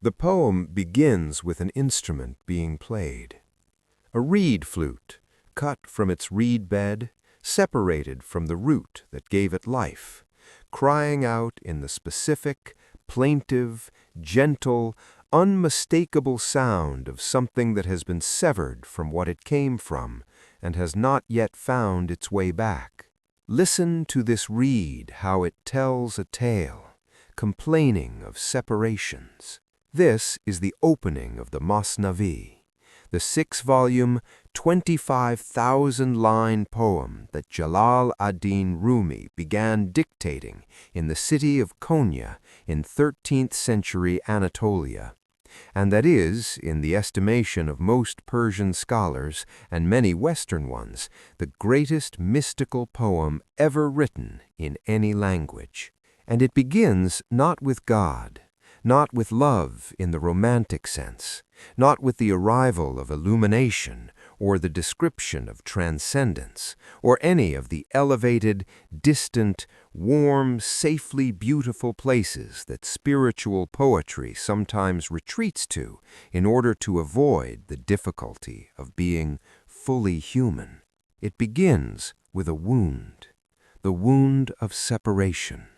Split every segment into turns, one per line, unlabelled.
The poem begins with an instrument being played. A reed flute, cut from its reed bed, separated from the root that gave it life, crying out in the specific, plaintive, gentle, unmistakable sound of something that has been severed from what it came from and has not yet found its way back. Listen to this reed, how it tells a tale, complaining of separations. This is the opening of the Masnavi, the 6-volume, 25,000-line poem that Jalal ad-Din Rumi began dictating in the city of Konya in 13th-century Anatolia, and that is, in the estimation of most Persian scholars and many Western ones, the greatest mystical poem ever written in any language. And it begins not with God, not with love in the romantic sense, not with the arrival of illumination or the description of transcendence, or any of the elevated, distant, warm, safely beautiful places that spiritual poetry sometimes retreats to in order to avoid the difficulty of being fully human. It begins with a wound, the wound of separation,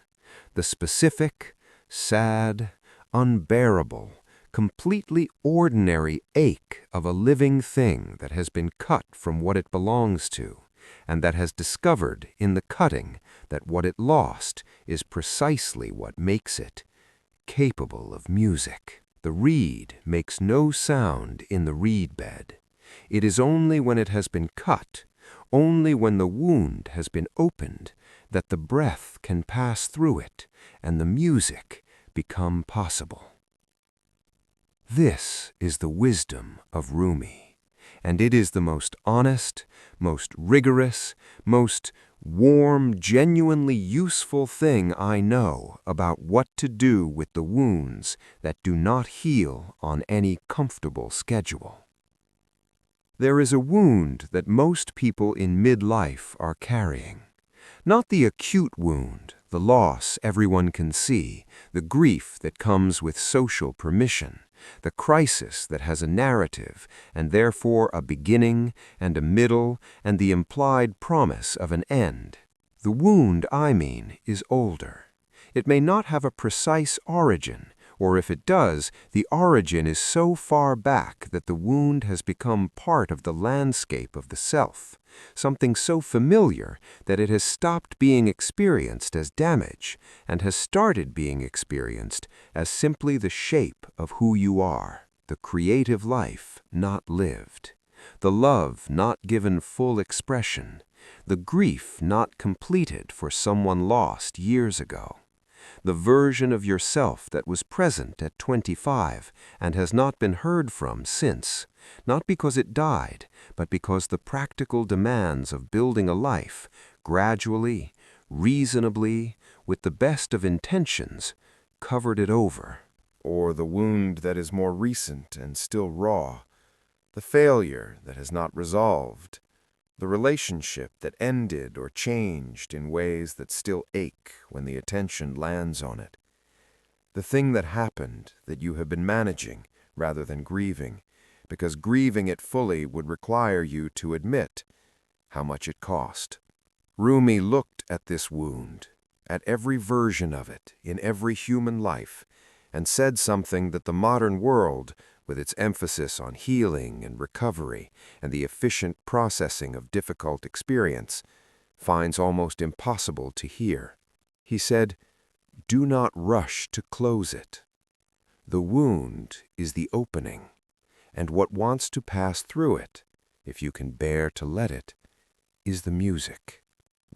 the specific, sad, unbearable, completely ordinary ache of a living thing that has been cut from what it belongs to, and that has discovered in the cutting that what it lost is precisely what makes it capable of music. The reed makes no sound in the reed bed. It is only when it has been cut, only when the wound has been opened, that the breath can pass through it and the music become possible. This is the wisdom of Rumi, and it is the most honest, most rigorous, most warm, genuinely useful thing I know about what to do with the wounds that do not heal on any comfortable schedule. There is a wound that most people in midlife are carrying. Not the acute wound, the loss everyone can see, the grief that comes with social permission, the crisis that has a narrative and therefore a beginning and a middle and the implied promise of an end. The wound, I mean, is older. It may not have a precise origin, or if it does, the origin is so far back that the wound has become part of the landscape of the self, something so familiar that it has stopped being experienced as damage and has started being experienced as simply the shape of who you are, the creative life not lived, the love not given full expression, the grief not completed for someone lost years ago. The version of yourself that was present at 25 and has not been heard from since, not because it died, but because the practical demands of building a life, gradually, reasonably, with the best of intentions, covered it over.
Or the wound that is more recent and still raw, the failure that has not resolved, the relationship that ended or changed in ways that still ache when the attention lands on it. The thing that happened that you have been managing rather than grieving, because grieving it fully would require you to admit how much it cost. Rumi looked at this wound, at every version of it in every human life, and said something that the modern world, with its emphasis on healing and recovery and the efficient processing of difficult experience, finds almost impossible to hear. He said, "Do not rush to close it. The wound is the opening, and what wants to pass through it, if you can bear to let it, is the music."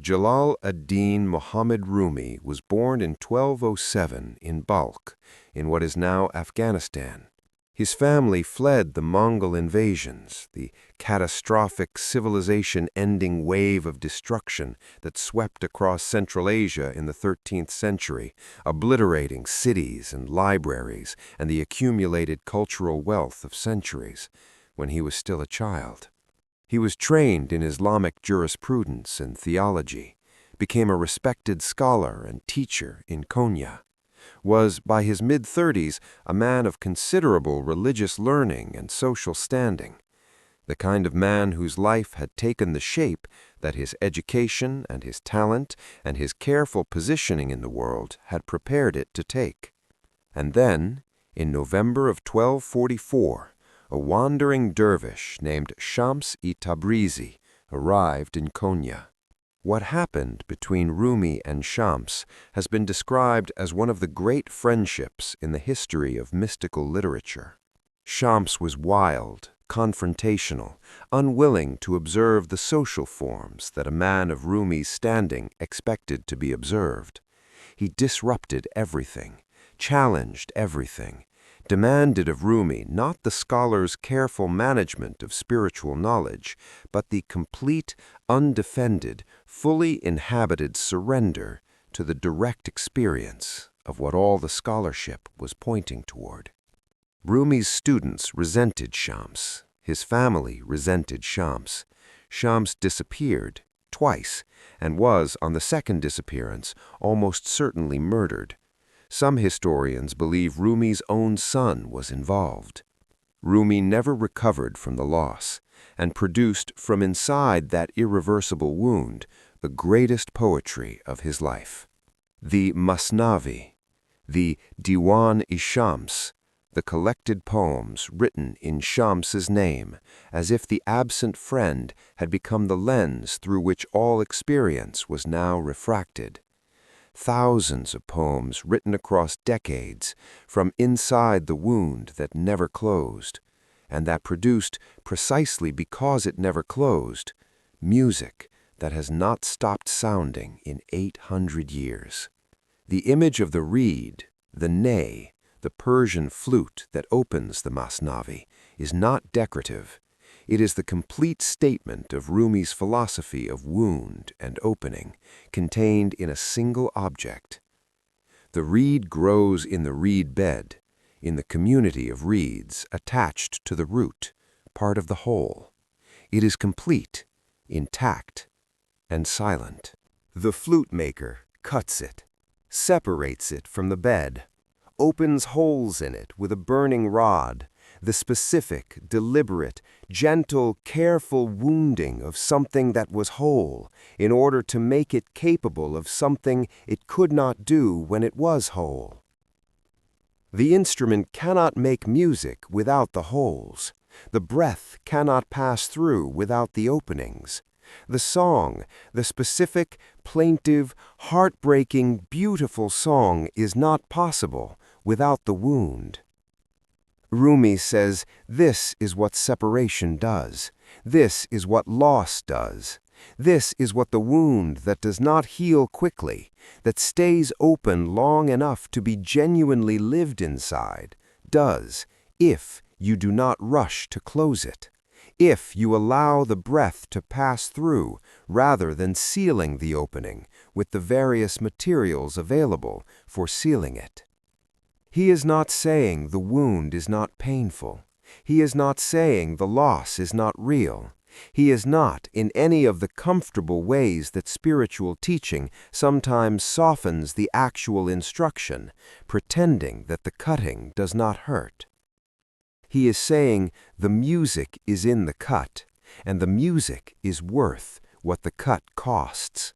Jalal ad-Din Muhammad Rumi was born in 1207 in Balkh, in what is now Afghanistan. His family fled the Mongol invasions, the catastrophic civilization-ending wave of destruction that swept across Central Asia in the 13th century, obliterating cities and libraries and the accumulated cultural wealth of centuries, when he was still a child. He was trained in Islamic jurisprudence and theology, became a respected scholar and teacher in Konya.
was, by his mid-30s, a man of considerable religious learning and social standing, the kind of man whose life had taken the shape that his education and his talent and his careful positioning in the world had prepared it to take. And then, in November of 1244, a wandering dervish named Shams-i-Tabrizi arrived in Konya. What happened between Rumi and Shams has been described as one of the great friendships in the history of mystical literature. Shams was wild, confrontational, unwilling to observe the social forms that a man of Rumi's standing expected to be observed. He disrupted everything, challenged everything, demanded of Rumi not the scholar's careful management of spiritual knowledge, but the complete, undefended, fully inhabited surrender to the direct experience of what all the scholarship was pointing toward. Rumi's students resented Shams. His family resented Shams. Shams disappeared twice and was, on the second disappearance, almost certainly murdered. Some historians believe Rumi's own son was involved. Rumi never recovered from the loss and produced from inside that irreversible wound the greatest poetry of his life. The Masnavi, the Diwan-i-Shams, the collected poems written in Shams's name, as if the absent friend had become the lens through which all experience was now refracted. Thousands of poems written across decades from inside the wound that never closed, and that produced, precisely because it never closed, music that has not stopped sounding in 800 years. The image of the reed, the ney, the Persian flute that opens the Masnavi, is not decorative. It is the complete statement of Rumi's philosophy of wound and opening, contained in a single object. The reed grows in the reed bed, in the community of reeds attached to the root, part of the whole. It is complete, intact, and silent. The flute maker cuts it, separates it from the bed, opens holes in it with a burning rod, the specific, deliberate, gentle, careful wounding of something that was whole, in order to make it capable of something it could not do when it was whole. The instrument cannot make music without the holes. The breath cannot pass through without the openings. The song, the specific, plaintive, heartbreaking, beautiful song, is not possible without the wound. Rumi says this is what separation does. This is what loss does. This is what the wound that does not heal quickly, that stays open long enough to be genuinely lived inside, does if you do not rush to close it, if you allow the breath to pass through rather than sealing the opening with the various materials available for sealing it. He is not saying the wound is not painful. He is not saying the loss is not real. He is not, in any of the comfortable ways that spiritual teaching sometimes softens the actual instruction, pretending that the cutting does not hurt. He is saying the music is in the cut, and the music is worth what the cut costs.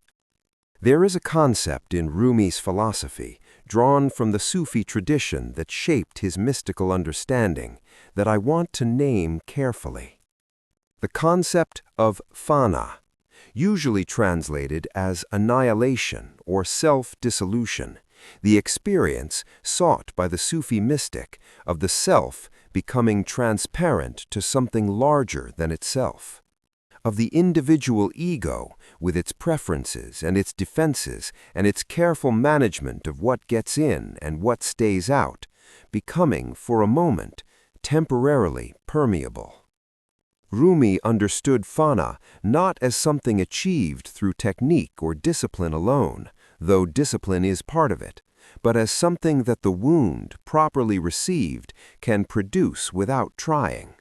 There is a concept in Rumi's philosophy, drawn from the Sufi tradition that shaped his mystical understanding, that I want to name carefully. The concept of Fana, usually translated as annihilation or self-dissolution, the experience sought by the Sufi mystic of the self becoming transparent to something larger than itself, of the individual ego with its preferences and its defenses and its careful management of what gets in and what stays out, becoming, for a moment, temporarily permeable. Rumi understood Fana not as something achieved through technique or discipline alone, though discipline is part of it, but as something that the wound, properly received, can produce without trying.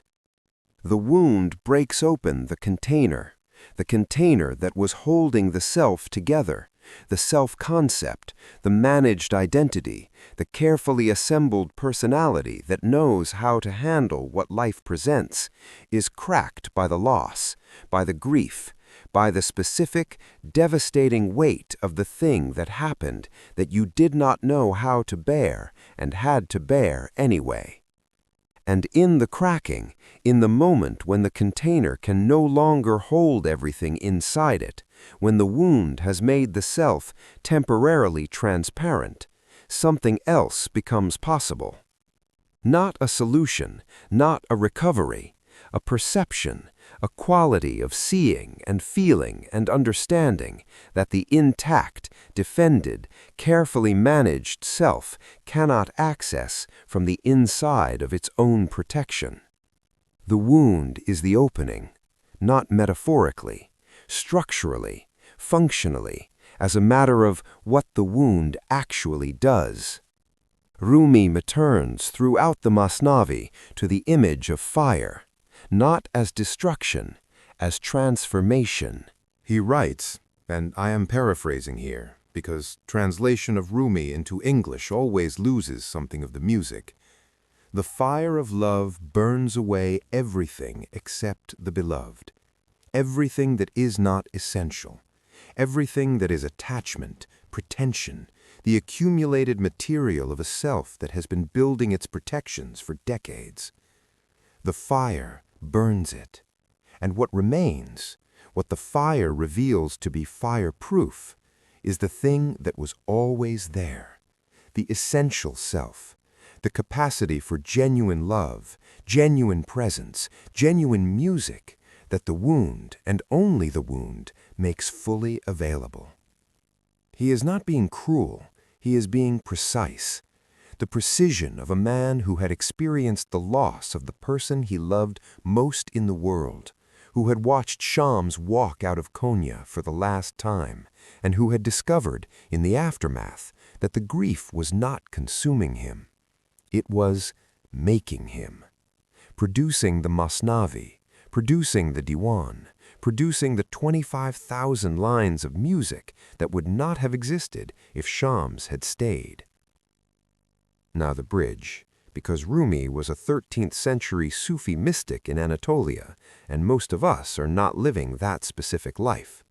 The wound breaks open the container that was holding the self together, The self-concept, the managed identity, the carefully assembled personality that knows how to handle what life presents, is cracked by the loss, by the grief, by the specific, devastating weight of the thing that happened that you did not know how to bear and had to bear anyway. And in the cracking, in the moment when the container can no longer hold everything inside it, when the wound has made the self temporarily transparent, something else becomes possible. Not a solution, not a recovery, a perception, a quality of seeing and feeling and understanding that the intact, defended, carefully managed self cannot access from the inside of its own protection. The wound is the opening, not metaphorically, structurally, functionally, as a matter of what the wound actually does. Rumi returns throughout the Masnavi to the image of fire, not as destruction, as transformation.
He writes, and I am paraphrasing here, because translation of Rumi into English always loses something of the music. The fire of love burns away everything except the beloved, everything that is not essential, everything that is attachment, pretension, the accumulated material of a self that has been building its protections for decades. The fire burns it, and what remains, what the fire reveals to be fireproof, is the thing that was always there, the essential self, the capacity for genuine love, genuine presence, genuine music that the wound, and only the wound, makes fully available. He is not being cruel, he is being precise. The precision of a man who had experienced the loss of the person he loved most in the world, who had watched Shams walk out of Konya for the last time, and who had discovered, in the aftermath, that the grief was not consuming him. It was making him, producing the Masnavi, producing the Diwan, producing the 25,000 lines of music that would not have existed if Shams had stayed. Now the bridge, because Rumi was a 13th-century Sufi mystic in Anatolia, and most of us are not living that specific life.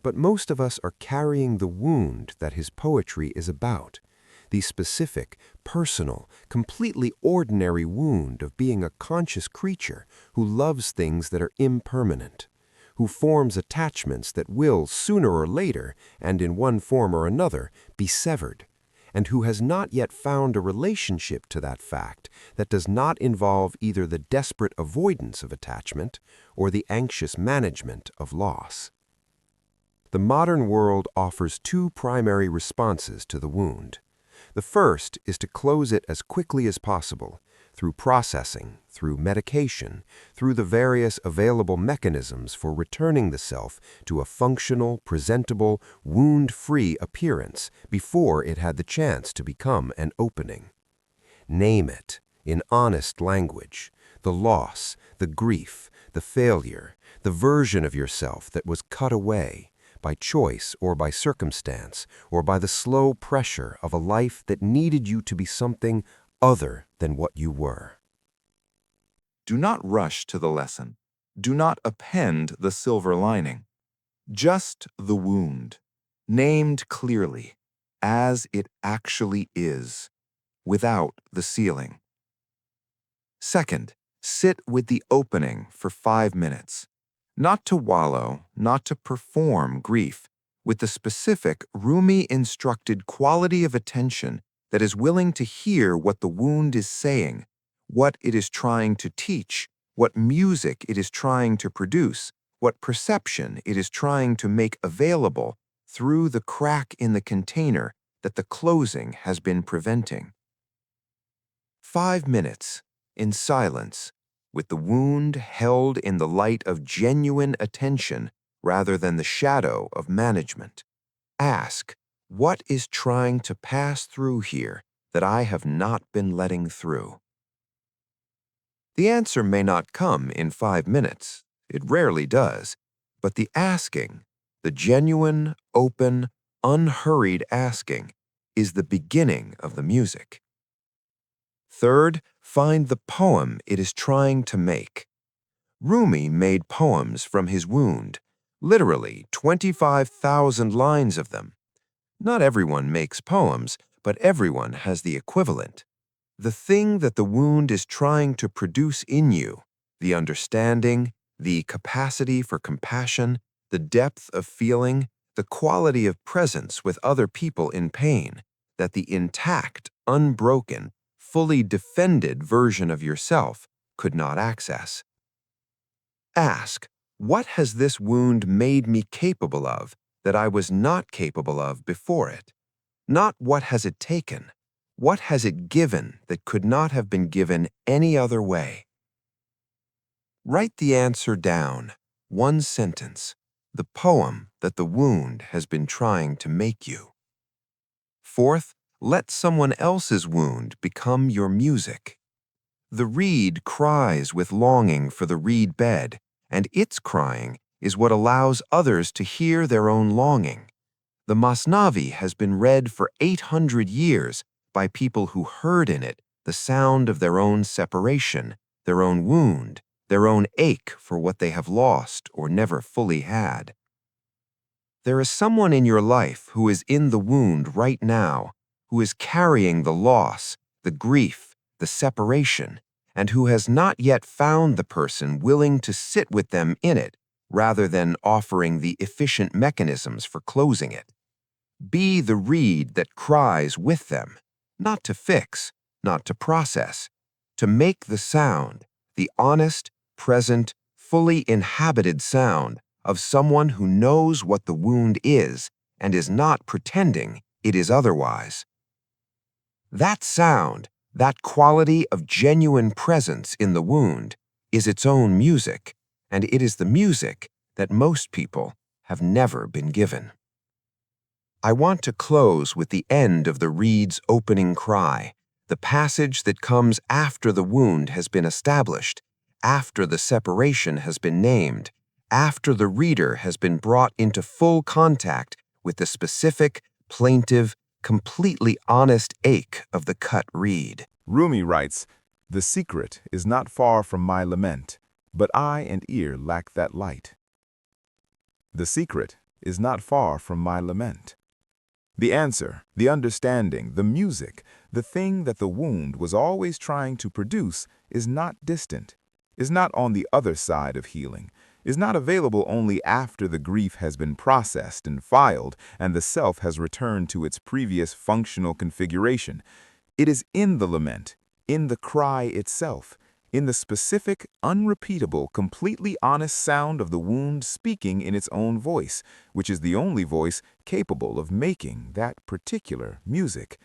But most of us are carrying the wound that his poetry is about, the specific, personal, completely ordinary wound of being a conscious creature who loves things that are impermanent, who forms attachments that will, sooner or later, and in one form or another, be severed, and who has not yet found a relationship to that fact that does not involve either the desperate avoidance of attachment or the anxious management of loss. The modern world offers two primary responses to the wound. The first is to close it as quickly as possible, through processing, through medication, through the various available mechanisms for returning the self to a functional, presentable, wound-free appearance before it had the chance to become an opening. Name it, in honest language, the loss, the grief, the failure, the version of yourself that was cut away, by choice or by circumstance, or by the slow pressure of a life that needed you to be something other than what you were.
Do not rush to the lesson. Do not append the silver lining. Just the wound, named clearly, as it actually is, without the ceiling. Second, sit with the opening for 5 minutes. Not to wallow, not to perform grief, with the specific Rumi-instructed quality of attention that is willing to hear what the wound is saying, what it is trying to teach, what music it is trying to produce, what perception it is trying to make available through the crack in the container that the closing has been preventing. 5 minutes, in silence, with the wound held in the light of genuine attention rather than the shadow of management. Ask, what is trying to pass through here that I have not been letting through? The answer may not come in 5 minutes. It rarely does. But the asking, the genuine, open, unhurried asking is the beginning of the music. Third, find the poem it is trying to make. Rumi made poems from his wound, literally 25,000 lines of them. Not everyone makes poems, but everyone has the equivalent. The thing that the wound is trying to produce in you, the understanding, the capacity for compassion, the depth of feeling, the quality of presence with other people in pain, that the intact, unbroken, fully defended version of yourself could not access. Ask, what has this wound made me capable of that I was not capable of before it? Not what has it taken, what has it given that could not have been given any other way? Write the answer down, one sentence, the poem that the wound has been trying to make you. Fourth, let someone else's wound become your music. The reed cries with longing for the reed bed, and its crying is what allows others to hear their own longing. The Masnavi has been read for 800 years by people who heard in it the sound of their own separation, their own wound, their own ache for what they have lost or never fully had. There is someone in your life who is in the wound right now, who is carrying the loss, the grief, the separation, and who has not yet found the person willing to sit with them in it rather than offering the efficient mechanisms for closing it. Be the reed that cries with them, not to fix, not to process, to make the sound, the honest, present, fully inhabited sound of someone who knows what the wound is and is not pretending it is otherwise. That sound, that quality of genuine presence in the wound, is its own music, and it is the music that most people have never been given. I want to close with the end of the reed's opening cry, the passage that comes after the wound has been established, after the separation has been named, after the reader has been brought into full contact with the specific, plaintive, completely honest ache of the cut reed.
Rumi writes, "The secret is not far from my lament, but eye and ear lack that light." The secret is not far from my lament. The answer, the understanding, the music, the thing that the wound was always trying to produce is not distant, is not on the other side of healing, is not available only after the grief has been processed and filed and the self has returned to its previous functional configuration. It is in the lament, in the cry itself, in the specific, unrepeatable, completely honest sound of the wound speaking in its own voice, which is the only voice capable of making that particular music.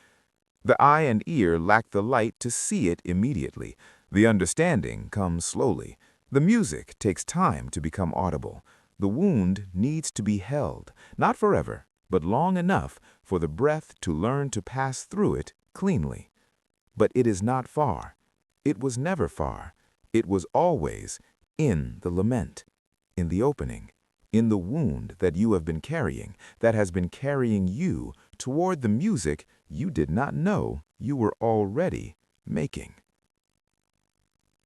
The eye and ear lack the light to see it immediately. The understanding comes slowly. The music takes time to become audible. The wound needs to be held, not forever, but long enough for the breath to learn to pass through it cleanly. But it is not far. It was never far. It was always in the lament, in the opening, in the wound that you have been carrying, that has been carrying you toward the music you did not know you were already making.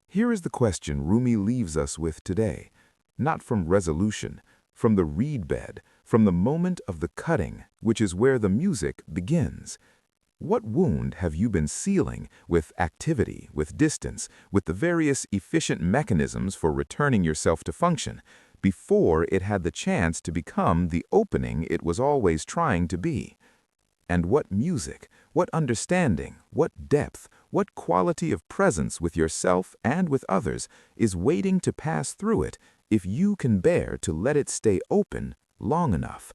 Here is the question Rumi leaves us with today, not from resolution, from the reed bed, from the moment of the cutting, which is where the music begins. What wound have you been sealing with activity, with distance, with the various efficient mechanisms for returning yourself to function, before it had the chance to become the opening it was always trying to be? And what music, what understanding, what depth, what quality of presence with yourself and with others is waiting to pass through it if you can bear to let it stay open long enough?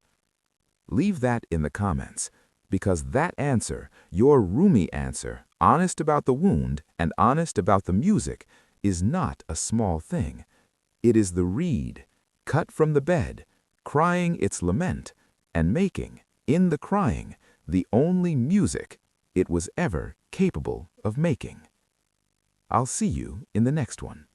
Leave that in the comments. Because that answer, your Rumi answer, honest about the wound and honest about the music, is not a small thing. It is the reed, cut from the bed, crying its lament, and making, in the crying, the only music it was ever capable of making. I'll see you in the next one.